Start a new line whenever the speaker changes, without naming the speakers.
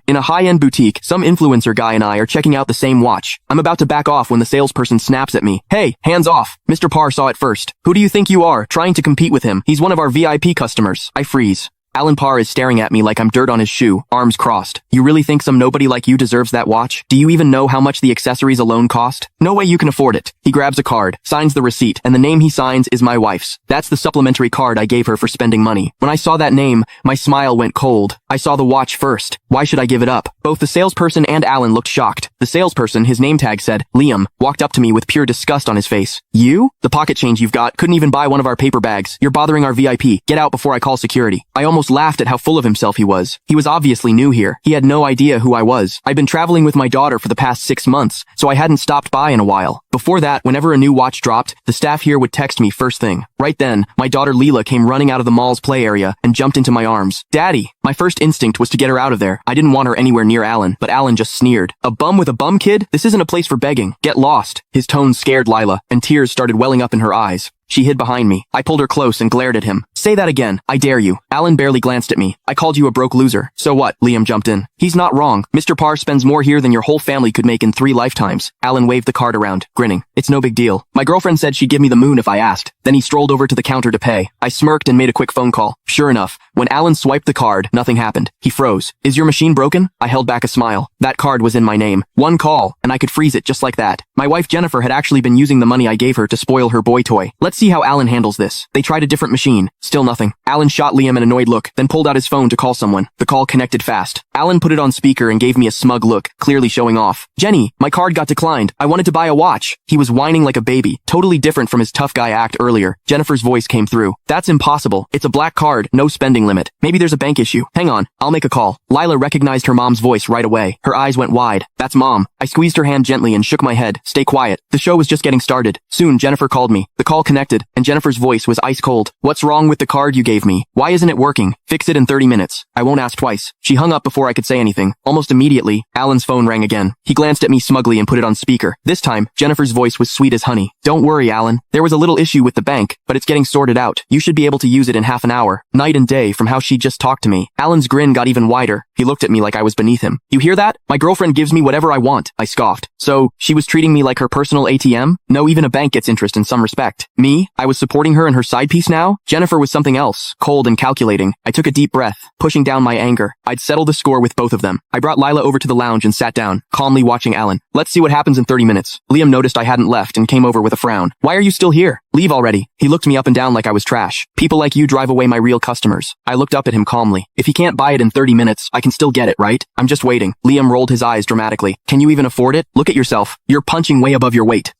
In a high-end boutique, some influencer guy and I are checking out the same watch. I'm about to back off when the salesperson snaps at me. Hey, hands off. Mr. Parr saw it first. Who do you think you are, trying to compete with him? He's one of our VIP customers. I freeze. Alan Parr is staring at me like I'm dirt on his shoe, arms crossed. You really think some nobody like you deserves that watch? Do you even know how much the accessories alone cost? No way you can afford it. He grabs a card, signs the receipt, and the name he signs is my wife's. That's the supplementary card I gave her for spending money. When I saw that name, my smile went cold. I saw the watch first. Why should I give it up? Both the salesperson and Alan looked shocked. The salesperson, his name tag said, Liam, walked up to me with pure disgust on his face. You? The pocket change you've got couldn't even buy one of our paper bags. You're bothering our VIP. Get out before I call security. I almost laughed at how full of himself he was. He was obviously new here. He had no idea who I was. I'd been traveling with my daughter for the past 6 months, so I hadn't stopped by in a while. Before that, whenever a new watch dropped, the staff here would text me first thing. Right then, my daughter Leela came running out of the mall's play area and jumped into my arms. Daddy! My first instinct was to get her out of there. I didn't want her anywhere near Alan, but Alan just sneered. A bum with a bum kid? This isn't a place for begging. Get lost. His tone scared Lila, and tears started welling up in her eyes. She hid behind me. I pulled her close and glared at him. Say that again. I dare you. Alan barely glanced at me. I called you a broke loser. So what? Liam jumped in. He's not wrong. Mr. Parr spends more here than your whole family could make in 3 lifetimes. Alan waved the card around, grinning. It's no big deal. My girlfriend said she'd give me the moon if I asked. Then he strolled over to the counter to pay. I smirked and made a quick phone call. Sure enough, when Alan swiped the card, nothing happened. He froze. Is your machine broken? I held back a smile. That card was in my name. One call, and I could freeze it just like that. My wife Jennifer had actually been using the money I gave her to spoil her boy toy. Let's see how Alan handles this. They tried a different machine. Still nothing. Alan shot Liam an annoyed look, then pulled out his phone to call someone. The call connected fast. Alan put it on speaker and gave me a smug look, clearly showing off. Jenny, my card got declined. I wanted to buy a watch. He was whining like a baby, totally different from his tough guy act earlier. Jennifer's voice came through. That's impossible. It's a black card, no spending limit. Maybe there's a bank issue. Hang on, I'll make a call. Lila recognized her mom's voice right away. Her eyes went wide. That's Mom. I squeezed her hand gently and shook my head. Stay quiet. The show was just getting started. Soon, Jennifer called me. The call connected, and Jennifer's voice was ice cold. What's wrong with the card you gave me? Why isn't it working? Fix it in 30 minutes. I won't ask twice. She hung up before I could say anything. Almost immediately, Alan's phone rang again. He glanced at me smugly and put it on speaker. This time, Jennifer's voice was sweet as honey. Don't worry, Alan. There was a little issue with the bank, but it's getting sorted out. You should be able to use it in half an hour. Night and day from how she just talked to me. Alan's grin got even wider. He looked at me like I was beneath him. You hear that? My girlfriend gives me whatever I want. I scoffed. So, she was treating me like her personal ATM? No, even a bank gets interest in some respect. Me? I was supporting her and her side piece now? Jennifer was something else, cold and calculating. I took a deep breath, pushing down my anger. I'd settle the score with both of them. I brought Lila over to the lounge and sat down, calmly watching Alan. Let's see what happens in 30 minutes. Liam noticed I hadn't left and came over with a frown. Why are you still here? Leave already. He looked me up and down like I was trash. People like you drive away my real customers. I looked up at him calmly. If he can't buy it in 30 minutes, I can still get it, right? I'm just waiting. Liam rolled his eyes dramatically. Can you even afford it? Look at yourself. You're punching way above your weight.